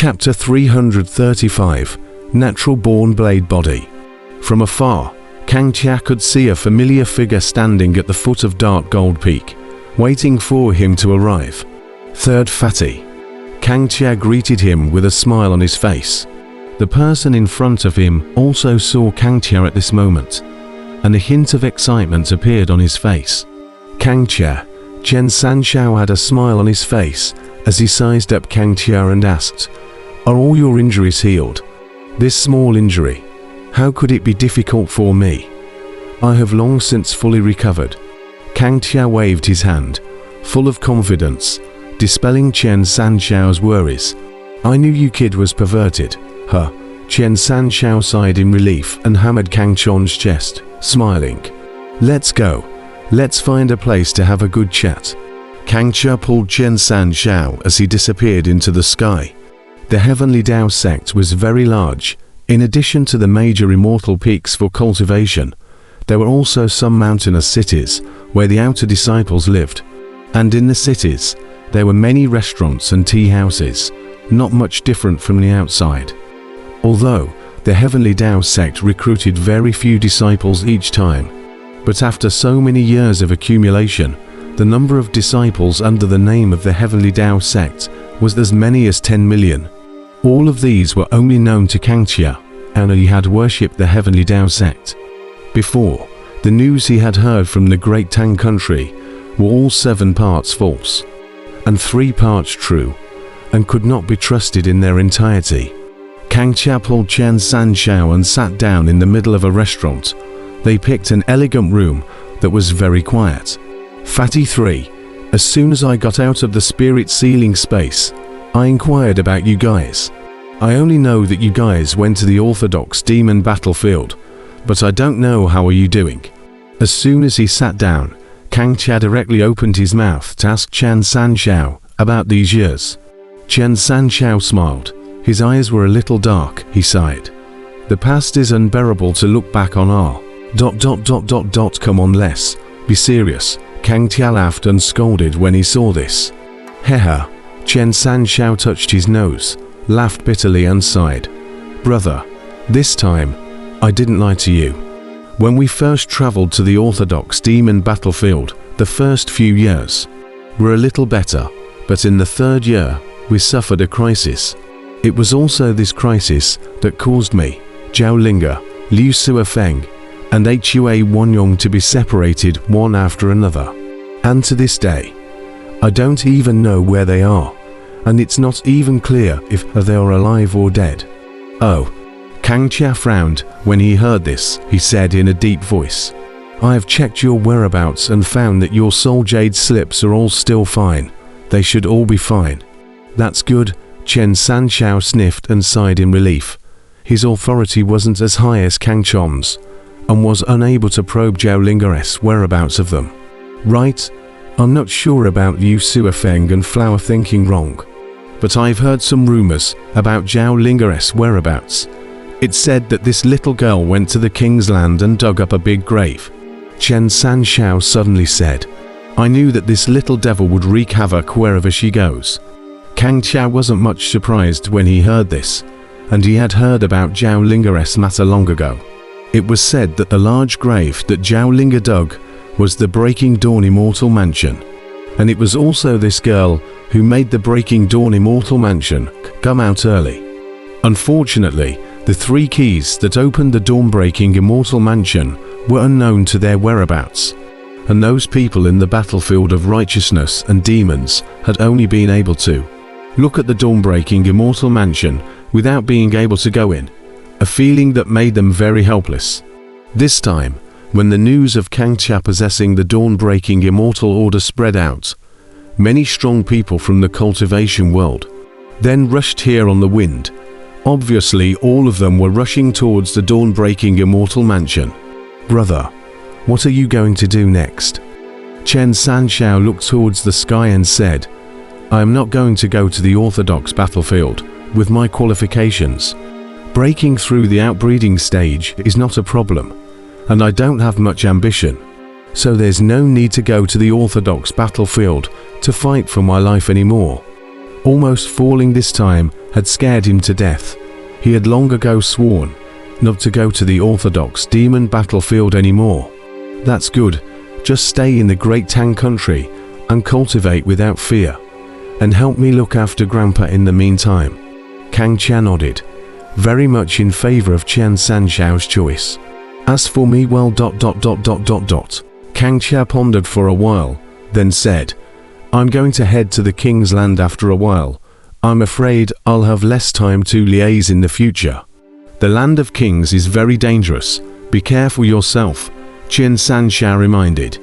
Chapter 335. Natural-born blade body. From afar, Kang Tia could see a familiar figure standing at the foot of Dark Gold Peak, waiting for him to arrive. Third Fatty. Kang Tia greeted him with a smile on his face. The person in front of him also saw Kang Tia at this moment, and a hint of excitement appeared on his face. Kang Tia, Chen Sanxiao had a smile on his face as he sized up Kang Tia and asked, "Are all your injuries healed?" "This small injury. How could it be difficult for me? I have long since fully recovered." Kang Tia waved his hand, full of confidence, dispelling Chen Sanxiao's worries. "I knew you kid was perverted, huh?" Chen Sanxiao sighed in relief and hammered Kang Chon's chest, smiling. "Let's go. Let's find a place to have a good chat." Kang Tia pulled Chen Sanxiao as he disappeared into the sky. The Heavenly Dao sect was very large. In addition to the major immortal peaks for cultivation, there were also some mountainous cities where the outer disciples lived. And in the cities, there were many restaurants and tea houses, not much different from the outside. Although, the Heavenly Dao sect recruited very few disciples each time. But after so many years of accumulation, the number of disciples under the name of the Heavenly Dao sect was as many as 10 million. All of these were only known to Kang Tia, and he had worshipped the Heavenly Dao sect. Before, the news he had heard from the Great Tang country were all 7 parts false, and 3 parts true, and could not be trusted in their entirety. Kang Tia pulled Chen Sanxiao and sat down in the middle of a restaurant. They picked an elegant room that was very quiet. Fatty 3. As soon as I got out of the spirit sealing space, I inquired about you guys. I only know that you guys went to the Orthodox demon battlefield, but I don't know how are you doing. As soon as he sat down, Kang Tia directly opened his mouth to ask Chen Sanxiao about these years. Chen Sanxiao smiled. His eyes were a little dark, he sighed. The past is unbearable to look back on our... Come on, let's be serious. Kang Tia laughed and scolded when he saw this. Hehe. Chen Sanxiao touched his nose, laughed bitterly and sighed. Brother, this time, I didn't lie to you. When we first traveled to the Orthodox demon battlefield, the first few years were a little better, but in the 3rd year, we suffered a crisis. It was also this crisis that caused me, Zhao Linga, Liu Suifeng, and Hua Wanyong to be separated one after another. And to this day, I don't even know where they are, and it's not even clear if they are alive or dead. Oh. Kang Tia frowned when he heard this. He said in a deep voice, I have checked your whereabouts and found that your soul jade slips are all still fine. They should all be fine. That's good. Chen Sanxiao sniffed and sighed in relief. His authority wasn't as high as Kang Chon's, and was unable to probe Zhao Linga's whereabouts of them. Right? I'm not sure about Liu Suifeng and Flower thinking wrong. But I've heard some rumors about Zhao Linga's whereabouts. It said that this little girl went to the king's land and dug up a big grave. Chen Sanxiao suddenly said, I knew that this little devil would wreak havoc wherever she goes. Kang Tia wasn't much surprised when he heard this, and he had heard about Zhao Linga's matter long ago. It was said that the large grave that Zhao Linga dug was the Breaking Dawn Immortal Mansion, and it was also this girl who made the Breaking Dawn Immortal Mansion come out early. Unfortunately, the 3 keys that opened the Dawn-breaking Immortal Mansion were unknown to their whereabouts, and those people in the battlefield of righteousness and demons had only been able to look at the Dawn-breaking Immortal Mansion without being able to go in, a feeling that made them very helpless. This time, when the news of Kang Tia possessing the Dawn-breaking Immortal Order spread out, many strong people from the cultivation world then rushed here on the wind. Obviously, all of them were rushing towards the Dawn-breaking Immortal Mansion. Brother, what are you going to do next? Chen Sanxiao looked towards the sky and said, I am not going to go to the Orthodox battlefield with my qualifications. Breaking through the outbreeding stage is not a problem, and I don't have much ambition, so there's no need to go to the Orthodox battlefield to fight for my life anymore. Almost falling this time had scared him to death. He had long ago sworn not to go to the orthodox demon battlefield anymore. That's good. Just stay in the Great Tang country and cultivate without fear, and help me look after Grandpa in the meantime. Kang Chia nodded, very much in favor of Qian Sanxiao's choice. As for me, well... Kang Chia pondered for a while, then said, I'm going to head to the King's Land after a while. I'm afraid I'll have less time to liaise in the future. The Land of Kings is very dangerous. Be careful yourself, Qian Sanxiao reminded.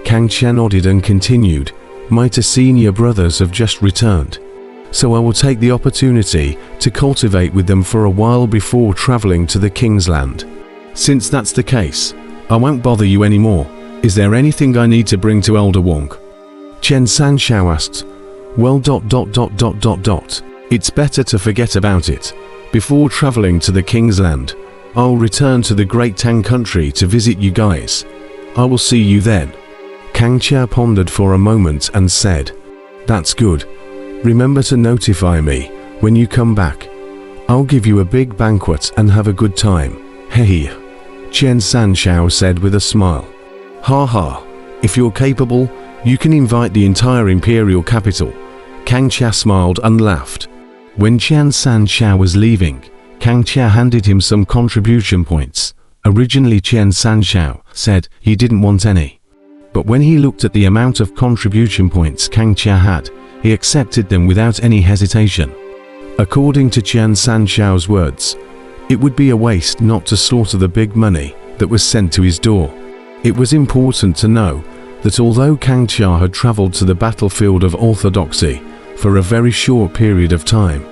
Kang Chia nodded and continued, my two senior brothers have just returned, so I will take the opportunity to cultivate with them for a while before traveling to the King's Land. Since that's the case, I won't bother you anymore. Is there anything I need to bring to Elder Wong? Qian Sanxiao asked. Well... It's better to forget about it. Before traveling to the King's Land, I'll return to the Great Tang country to visit you guys. I will see you then. Kang Chia pondered for a moment and said, That's good. Remember to notify me when you come back. I'll give you a big banquet and have a good time. Hey, Qian Sanxiao said with a smile. Ha ha, if you're capable, you can invite the entire imperial capital. Kang Chia smiled and laughed. When Qian Sanxiao was leaving, Kang Chia handed him some contribution points. Originally Qian Sanxiao said he didn't want any, but when he looked at the amount of contribution points Kang Chia had, he accepted them without any hesitation. According to Qian Sanxiao's words, it would be a waste not to slaughter the big money that was sent to his door. It was important to know that although Kang Chia had traveled to the battlefield of orthodoxy for a very short period of time,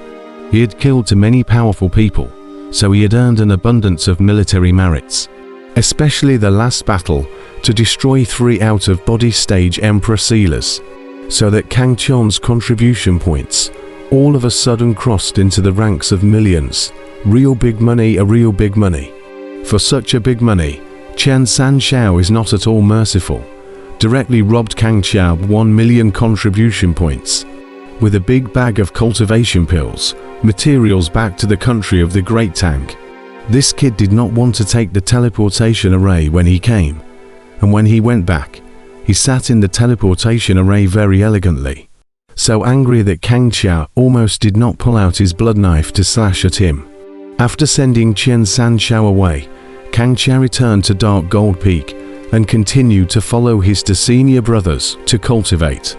he had killed too many powerful people, so he had earned an abundance of military merits, especially the last battle to destroy 3 out-of-body stage Emperor Sealers, so that Kang Chia's contribution points all of a sudden crossed into the ranks of millions. Real big money, a real big money. For such a big money, Qian Sanxiao is not at all merciful. Directly robbed Kang Chia 1 million contribution points, with a big bag of cultivation pills, materials back to the country of the Great Tang. This kid did not want to take the teleportation array when he came, and when he went back, he sat in the teleportation array very elegantly, so angry that Kang Chia almost did not pull out his blood knife to slash at him. After sending Qian Sanxiao away, Kang Chia returned to Dark Gold Peak and continued to follow his 2 senior brothers to cultivate.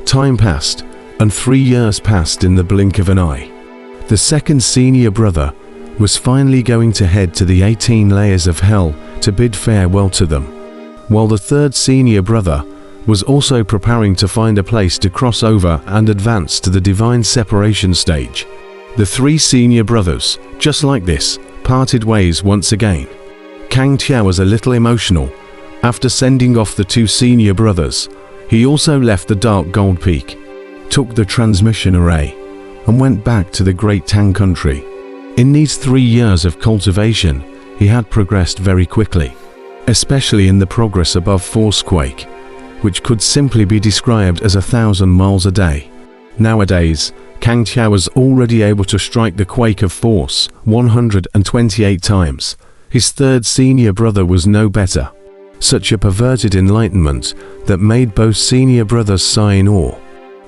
Time passed, and 3 years passed in the blink of an eye. The second senior brother was finally going to head to the 18 layers of hell to bid farewell to them, while the third senior brother was also preparing to find a place to cross over and advance to the divine separation stage. The 3 senior brothers, just like this, parted ways once again. Kang Chia was a little emotional. After sending off the 2 senior brothers, he also left the Dark Gold Peak, took the transmission array, and went back to the Great Tang country. In these 3 years of cultivation, he had progressed very quickly, especially in the progress above Force Quake, which could simply be described as 1,000 miles a day. Nowadays, Kang Chia was already able to strike the Quake of Force 128 times. His third senior brother was no better. Such a perverted enlightenment that made both senior brothers sigh in awe.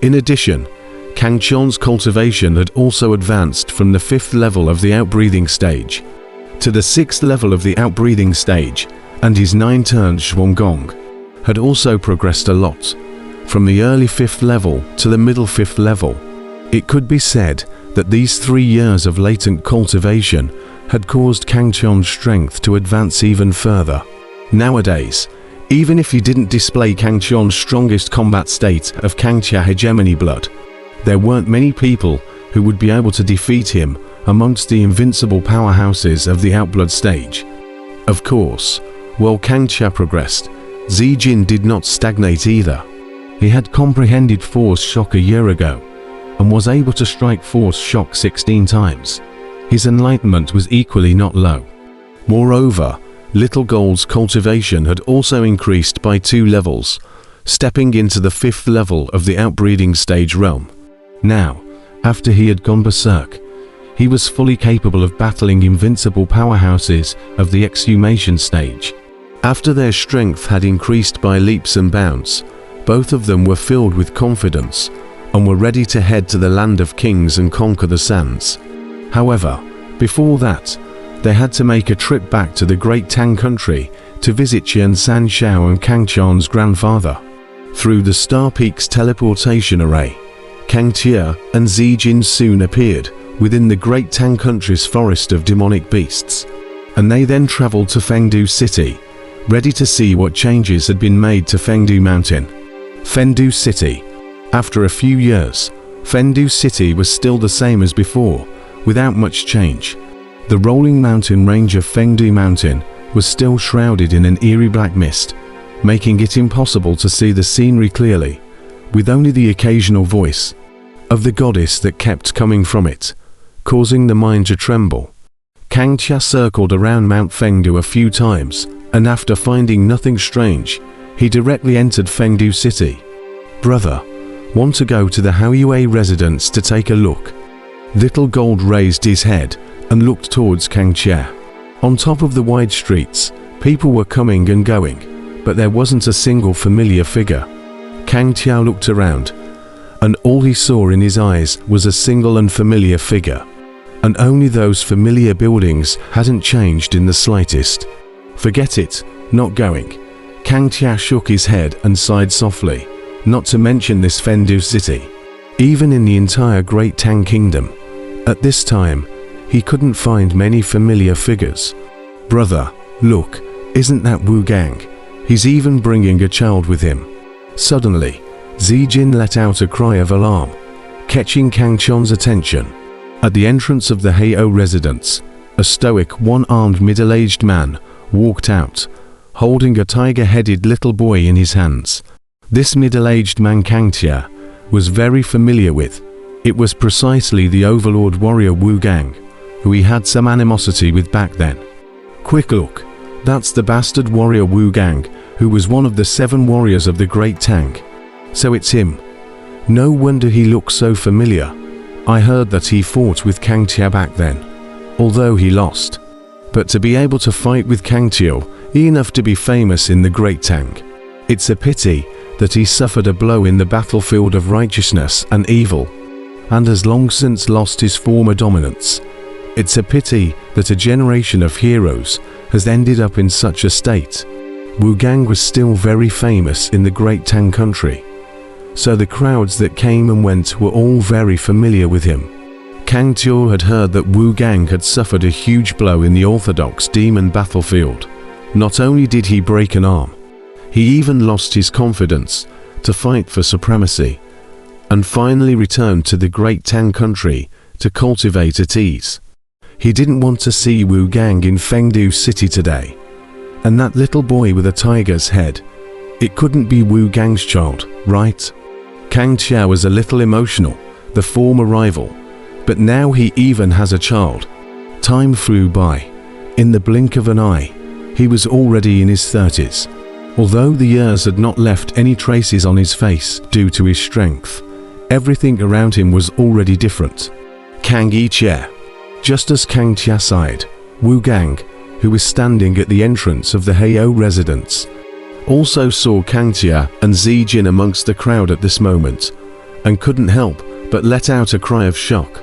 In addition, Kang Chia's cultivation had also advanced from the 5th level of the outbreathing stage to the 6th level of the outbreathing stage, and his 9-turned Zhuanggong had also progressed a lot, from the early 5th level to the middle 5th level. It could be said that these 3 years of latent cultivation had caused Kang Chia's strength to advance even further. Nowadays, even if he didn't display Kang Chia's strongest combat state of Kang Chia hegemony blood, there weren't many people who would be able to defeat him amongst the invincible powerhouses of the Outblood stage. Of course, while Kang Chia progressed, Zijin did not stagnate either. He had comprehended Force Shock a year ago, and was able to strike Force Shock 16 times. His enlightenment was equally not low. Moreover, Little Gold's cultivation had also increased by 2 levels, stepping into the 5th level of the outbreeding stage realm. Now, after he had gone berserk, he was fully capable of battling invincible powerhouses of the exhumation stage. After their strength had increased by leaps and bounds, both of them were filled with confidence and were ready to head to the land of kings and conquer the sands. However, before that, they had to make a trip back to the Great Tang country to visit Qian San Shao and Kang Qian's grandfather. Through the Star Peak's teleportation array, Kang Tia and Zijin soon appeared within the Great Tang country's forest of demonic beasts, and they then traveled to Fengdu City, ready to see what changes had been made to Fengdu Mountain. Fengdu City. After a few years, Fengdu City was still the same as before, without much change. The rolling mountain range of Fengdu Mountain was still shrouded in an eerie black mist, making it impossible to see the scenery clearly, with only the occasional voice of the goddess that kept coming from it, causing the mind to tremble. Kang Tia circled around Mount Fengdu a few times, and after finding nothing strange, he directly entered Fengdu City. "Brother, want to go to the Haoyue residence to take a look?" Little Gold raised his head and looked towards Kang Tia. On top of the wide streets, people were coming and going, but there wasn't a single familiar figure. Kang Tia looked around, and all he saw in his eyes was a single unfamiliar figure. And only those familiar buildings hadn't changed in the slightest. "Forget it, not going." Kang Tia shook his head and sighed softly, not to mention this Fengdu City. Even in the entire Great Tang Kingdom, at this time, he couldn't find many familiar figures. "Brother, look, isn't that Wu Gang? He's even bringing a child with him." Suddenly, Zijin let out a cry of alarm, catching Kang Qian's attention. At the entrance of the Heio residence, a stoic, one-armed middle-aged man walked out, holding a tiger-headed little boy in his hands. This middle-aged man Kang Tia was very familiar with. It was precisely the overlord warrior Wu Gang, who he had some animosity with back then. "Quick look, that's the bastard warrior Wu Gang, who was one of the 7 warriors of the Great Tang. So it's him. No wonder he looks so familiar. I heard that he fought with Kang Tia back then, although he lost. But to be able to fight with Kang Tia, enough to be famous in the Great Tang. It's a pity that he suffered a blow in the battlefield of righteousness and evil, and has long since lost his former dominance. It's a pity that a generation of heroes has ended up in such a state." Wu Gang was still very famous in the Great Tang country, so the crowds that came and went were all very familiar with him. Kang Tia had heard that Wu Gang had suffered a huge blow in the orthodox demon battlefield. Not only did he break an arm, he even lost his confidence to fight for supremacy, and finally returned to the Great Tang country to cultivate at ease. He didn't want to see Wu Gang in Fengdu City today. And that little boy with a tiger's head, it couldn't be Wu Gang's child, right? Kang Tia was a little emotional, the former rival, but now he even has a child. Time flew by. In the blink of an eye, he was already in his 30s. Although the years had not left any traces on his face due to his strength, everything around him was already different. Kang Tia. Just as Kang Tia sighed, Wu Gang, who was standing at the entrance of the Heio residence, also saw Kang Tia and Zijin amongst the crowd at this moment, and couldn't help but let out a cry of shock.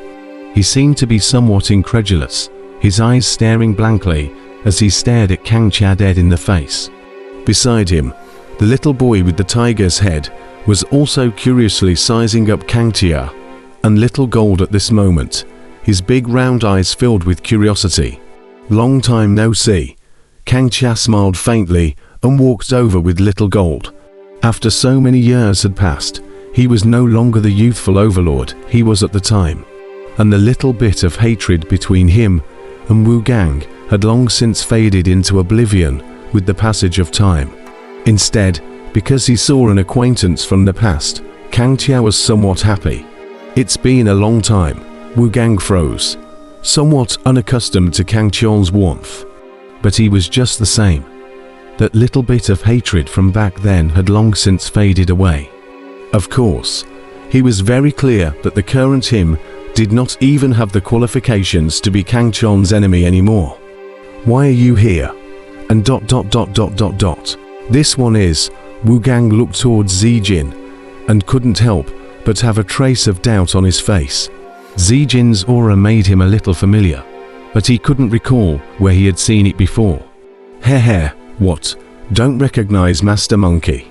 He seemed to be somewhat incredulous, his eyes staring blankly as he stared at Kang Tia dead in the face. Beside him, the little boy with the tiger's head was also curiously sizing up Kang Tia and Little Gold at this moment, his big round eyes filled with curiosity. "Long time no see." Kang Tia smiled faintly and walked over with Little Gold. After so many years had passed, he was no longer the youthful overlord he was at the time, and the little bit of hatred between him and Wu Gang had long since faded into oblivion with the passage of time. Instead, because he saw an acquaintance from the past, Kang Tia was somewhat happy. "It's been a long time." Wu Gang froze, somewhat unaccustomed to Kang Tia's warmth. But he was just the same. That little bit of hatred from back then had long since faded away. Of course, He was very clear that the current him did not even have the qualifications to be Kang Chon's enemy anymore. Why are you here? And ... This one is, Wu Gang looked towards Zijin and couldn't help but have a trace of doubt on his face. Zijin's aura made him a little familiar, but he couldn't recall where he had seen it before. Heh, what? Don't recognize Master Monkey?